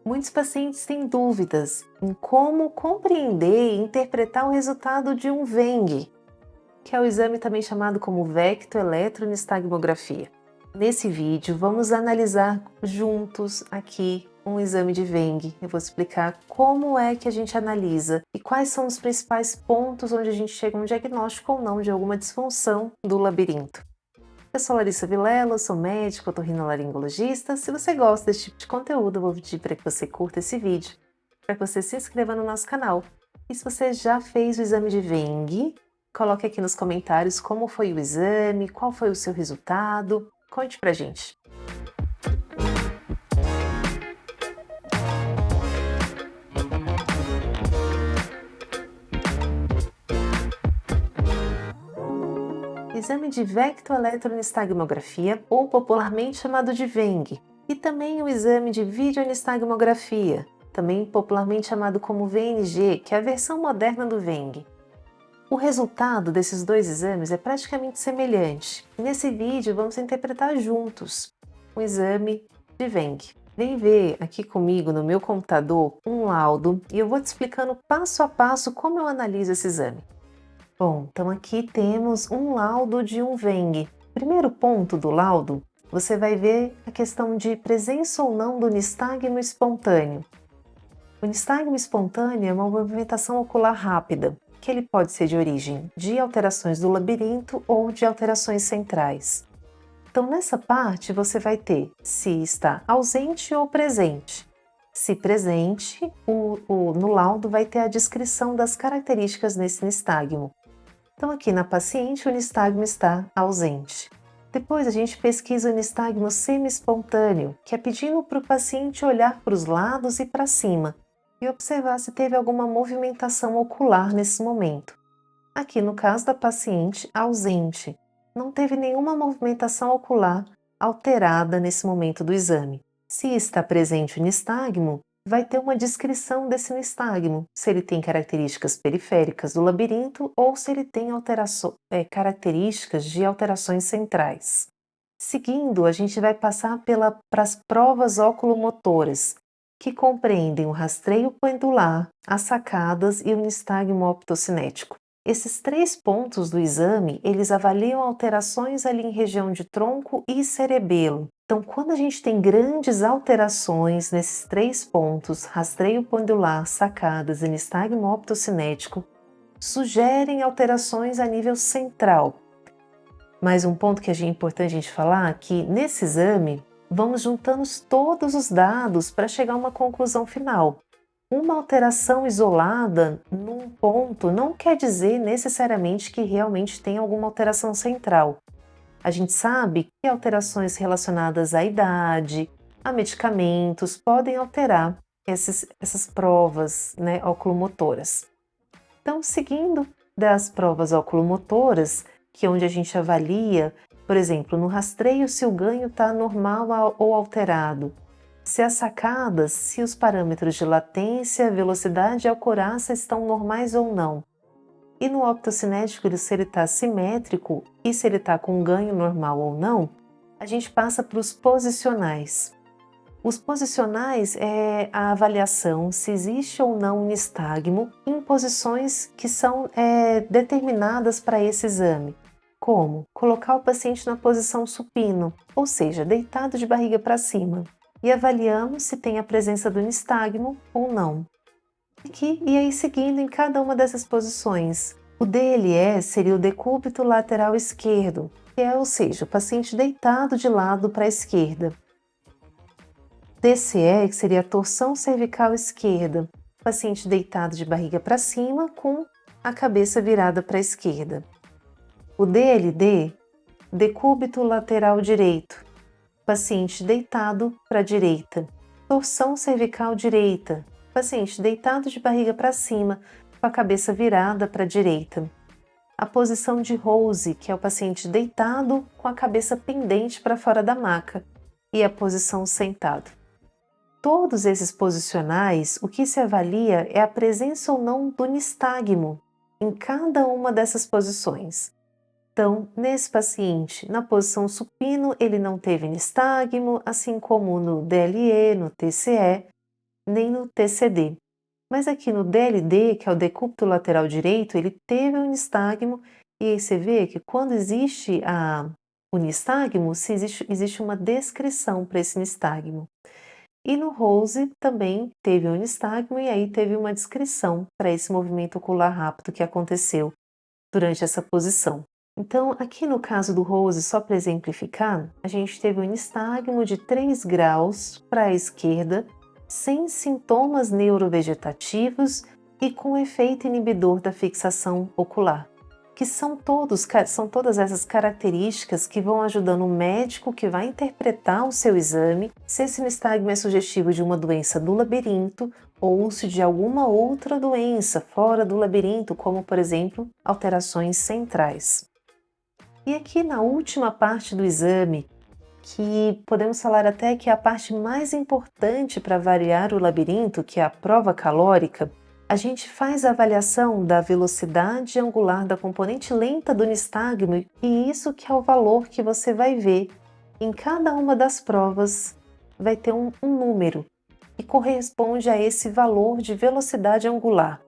Muitos pacientes têm dúvidas em como compreender e interpretar o resultado de um VENG, que é o exame também chamado como vectoeletronistagmografia. Nesse vídeo, vamos analisar juntos aqui um exame de VENG. Eu vou explicar como é que a gente analisa e quais são os principais pontos onde a gente chega a um diagnóstico ou não de alguma disfunção do labirinto. Eu sou Larissa Vilela, sou médica otorrinolaringologista. Se você gosta desse tipo de conteúdo, eu vou pedir para que você curta esse vídeo, para que você se inscreva no nosso canal. E se você já fez o exame de VENG, coloque aqui nos comentários como foi o exame, qual foi o seu resultado. Conte pra gente. Exame de vectoeletronistagmografia, ou popularmente chamado de VENG, e também o exame de videonistagmografia, também popularmente chamado como VNG, que é a versão moderna do VENG. O resultado desses dois exames é praticamente semelhante. Nesse vídeo vamos interpretar juntos o exame de VENG. Vem ver aqui comigo no meu computador um laudo e eu vou te explicando passo a passo como eu analiso esse exame. Bom, então aqui temos um laudo de um VENG. Primeiro ponto do laudo, você vai ver a questão de presença ou não do nistagmo espontâneo. O nistagmo espontâneo é uma movimentação ocular rápida, que ele pode ser de origem de alterações do labirinto ou de alterações centrais. Então nessa parte você vai ter se está ausente ou presente. Se presente, no laudo vai ter a descrição das características desse nistagmo. Então aqui na paciente o nistagmo está ausente. Depois a gente pesquisa o nistagmo semi-espontâneo, que é pedindo para o paciente olhar para os lados e para cima e observar se teve alguma movimentação ocular nesse momento. Aqui no caso da paciente ausente, não teve nenhuma movimentação ocular alterada nesse momento do exame. Se está presente o nistagmo, vai ter uma descrição desse nistagmo, se ele tem características periféricas do labirinto ou se ele tem características de alterações centrais. Seguindo, a gente vai passar para as provas oculomotoras, que compreendem o rastreio pendular, as sacadas e o nistagmo optocinético. Esses três pontos do exame, eles avaliam alterações ali em região de tronco e cerebelo. Então, quando a gente tem grandes alterações nesses três pontos, rastreio pendular, sacadas e nistagmo optocinético, sugerem alterações a nível central. Mas um ponto que é importante a gente falar é que nesse exame, vamos juntando todos os dados para chegar a uma conclusão final. Uma alteração isolada num ponto não quer dizer necessariamente que realmente tem alguma alteração central. A gente sabe que alterações relacionadas à idade, a medicamentos, podem alterar essas provas, oculomotoras. Então, seguindo das provas oculomotoras, que é onde a gente avalia, por exemplo, no rastreio se o ganho está normal ou alterado, se as sacadas, se os parâmetros de latência, velocidade e acurácia estão normais ou não. E no optocinético, se ele está simétrico e se ele está com um ganho normal ou não, a gente passa para os posicionais. Os posicionais é a avaliação se existe ou não um nistagmo em posições que são determinadas para esse exame. Como? Colocar o paciente na posição supino, ou seja, deitado de barriga para cima, e avaliamos se tem a presença do nistagmo ou não. E aí seguindo em cada uma dessas posições. O DLE seria o decúbito lateral esquerdo, ou seja, o paciente deitado de lado para a esquerda. DCE, que seria a torção cervical esquerda, paciente deitado de barriga para cima com a cabeça virada para a esquerda. O DLD, decúbito lateral direito, paciente deitado para a direita. Torção cervical direita, paciente deitado de barriga para cima, com a cabeça virada para a direita. A posição de Rose, que é o paciente deitado com a cabeça pendente para fora da maca, e a posição sentado. Todos esses posicionais, o que se avalia é a presença ou não do nistagmo em cada uma dessas posições. Então, nesse paciente, na posição supino, ele não teve nistagmo, assim como no DLE, no TCE. nem no TCD. Mas aqui no DLD, que é o decúbito lateral direito, ele teve um nistagmo, e aí você vê que quando existe o nistagmo, se existe uma descrição para esse nistagmo. E no Rose também teve um nistagmo e aí teve uma descrição para esse movimento ocular rápido que aconteceu durante essa posição. Então, aqui no caso do Rose, só para exemplificar, a gente teve um nistagmo de 3 graus para a esquerda, sem sintomas neurovegetativos e com efeito inibidor da fixação ocular, que são todas essas características que vão ajudando o médico que vai interpretar o seu exame, se esse nistagmo é sugestivo de uma doença do labirinto ou se de alguma outra doença fora do labirinto, como por exemplo, alterações centrais. E aqui na última parte do exame, que podemos falar até que é a parte mais importante para avaliar o labirinto, que é a prova calórica, a gente faz a avaliação da velocidade angular da componente lenta do nistagmo e isso que é o valor que você vai ver. Em cada uma das provas vai ter um número que corresponde a esse valor de velocidade angular.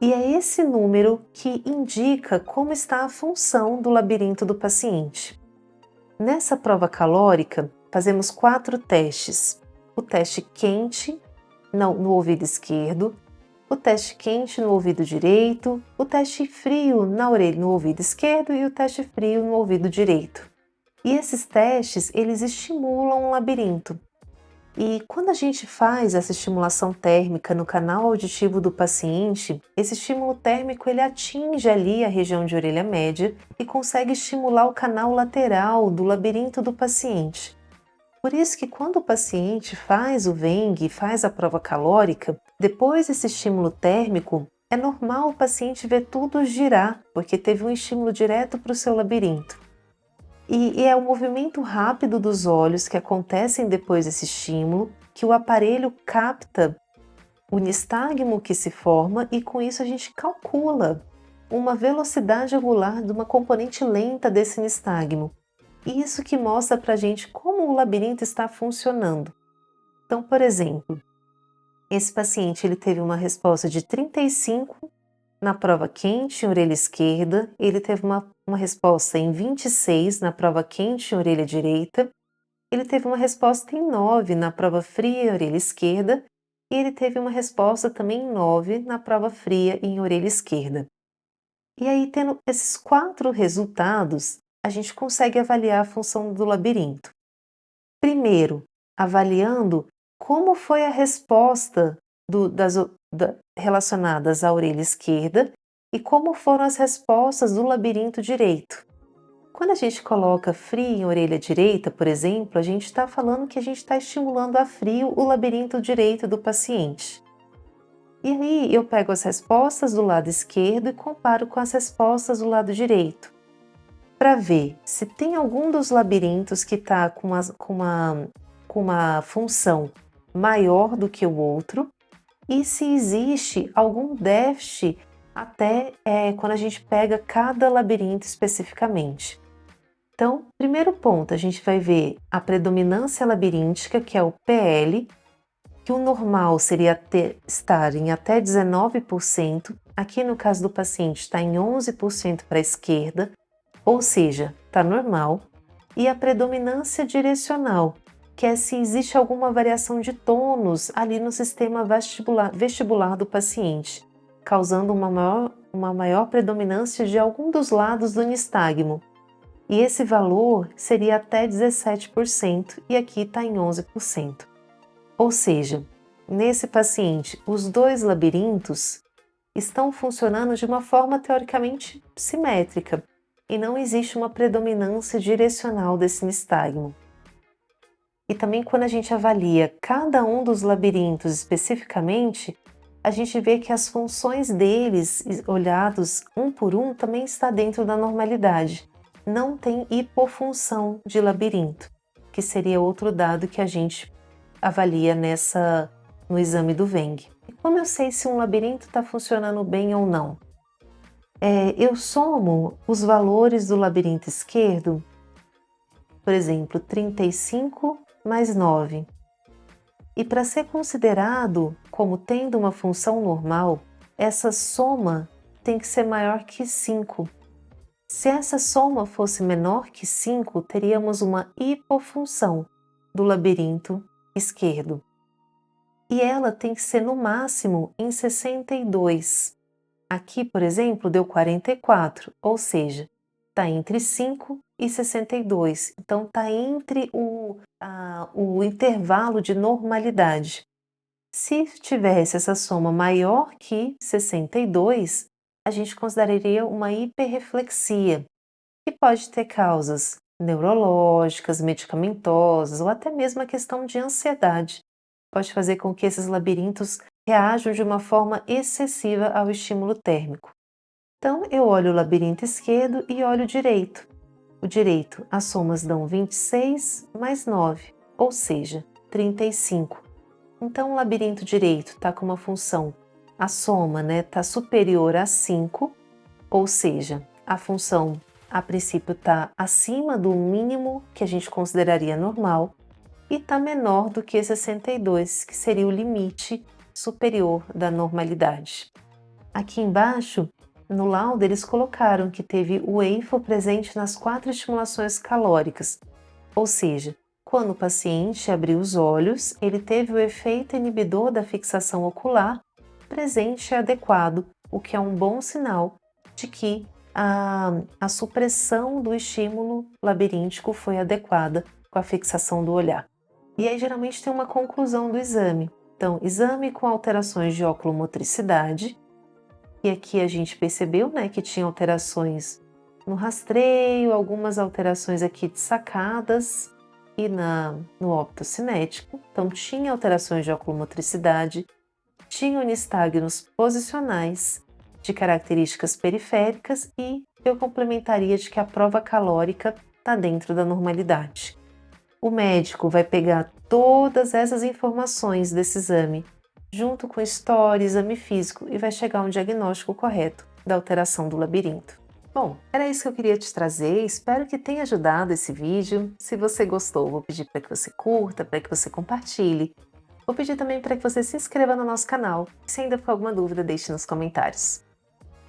E é esse número que indica como está a função do labirinto do paciente. Nessa prova calórica, fazemos 4 testes. O teste quente no ouvido esquerdo, o teste quente no ouvido direito, o teste frio na orelha no ouvido esquerdo e o teste frio no ouvido direito. E esses testes, eles estimulam o labirinto. E quando a gente faz essa estimulação térmica no canal auditivo do paciente, esse estímulo térmico ele atinge ali a região de orelha média e consegue estimular o canal lateral do labirinto do paciente. Por isso que quando o paciente faz o VENG, faz a prova calórica, depois desse estímulo térmico, é normal o paciente ver tudo girar, porque teve um estímulo direto para o seu labirinto. E é o movimento rápido dos olhos que acontecem depois desse estímulo, que o aparelho capta o nistagmo que se forma e com isso a gente calcula uma velocidade angular de uma componente lenta desse nistagmo. Isso que mostra para a gente como o labirinto está funcionando. Então, por exemplo, esse paciente ele teve uma resposta de 35 na prova quente em orelha esquerda, ele teve uma resposta em 26 na prova quente em orelha direita, ele teve uma resposta em 9 na prova fria em orelha esquerda e ele teve uma resposta também em 9 na prova fria em orelha esquerda. E aí, tendo esses 4 resultados, a gente consegue avaliar a função do labirinto. Primeiro, avaliando como foi a resposta relacionadas à orelha esquerda e como foram as respostas do labirinto direito. Quando a gente coloca frio em orelha direita, por exemplo, a gente está falando que a gente está estimulando a frio o labirinto direito do paciente. E aí eu pego as respostas do lado esquerdo e comparo com as respostas do lado direito, para ver se tem algum dos labirintos que está com uma função maior do que o outro e se existe algum déficit até quando a gente pega cada labirinto especificamente. Então, primeiro ponto, a gente vai ver a predominância labiríntica, que é o PL, que o normal seria estar em até 19%, aqui no caso do paciente está em 11% para a esquerda, ou seja, está normal, e a predominância direcional, que é se existe alguma variação de tônus ali no sistema vestibular do paciente, causando uma maior predominância de algum dos lados do nistagmo. E esse valor seria até 17% e aqui está em 11%. Ou seja, nesse paciente, os 2 labirintos estão funcionando de uma forma teoricamente simétrica e não existe uma predominância direcional desse nistagmo. E também quando a gente avalia cada um dos labirintos especificamente, a gente vê que as funções deles, olhados um por um, também está dentro da normalidade. Não tem hipofunção de labirinto, que seria outro dado que a gente avalia no exame do VENG. E como eu sei se um labirinto está funcionando bem ou não? Eu somo os valores do labirinto esquerdo, por exemplo, 35 mais 9. E para ser considerado como tendo uma função normal, essa soma tem que ser maior que 5. Se essa soma fosse menor que 5, teríamos uma hipofunção do labirinto esquerdo. E ela tem que ser no máximo em 62. Aqui, por exemplo, deu 44, ou seja, está entre 5 e 62. Então, está entre o intervalo de normalidade. Se tivesse essa soma maior que 62, a gente consideraria uma hiperreflexia, que pode ter causas neurológicas, medicamentosas ou até mesmo a questão de ansiedade. Pode fazer com que esses labirintos reajam de uma forma excessiva ao estímulo térmico. Então, eu olho o labirinto esquerdo e olho o direito. O direito, as somas dão 26 mais 9, ou seja, 35. Então, o labirinto direito está com uma função, a soma está superior a 5, ou seja, a função a princípio está acima do mínimo que a gente consideraria normal e está menor do que 62, que seria o limite superior da normalidade. Aqui embaixo, no laudo, eles colocaram que teve o EIFO presente nas 4 estimulações calóricas, ou seja, quando o paciente abriu os olhos, ele teve o efeito inibidor da fixação ocular presente e adequado, o que é um bom sinal de que a supressão do estímulo labiríntico foi adequada com a fixação do olhar. E aí geralmente tem uma conclusão do exame. Então, exame com alterações de oculomotricidade, e aqui a gente percebeu que tinha alterações no rastreio, algumas alterações aqui de sacadas e no óbito cinético. Então, tinha alterações de oculomotricidade, tinha nistagmos posicionais de características periféricas e eu complementaria de que a prova calórica está dentro da normalidade. O médico vai pegar todas essas informações desse exame, junto com história, exame físico, e vai chegar a um diagnóstico correto da alteração do labirinto. Bom, era isso que eu queria te trazer, espero que tenha ajudado esse vídeo. Se você gostou, vou pedir para que você curta, para que você compartilhe. Vou pedir também para que você se inscreva no nosso canal. Se ainda ficou alguma dúvida, deixe nos comentários.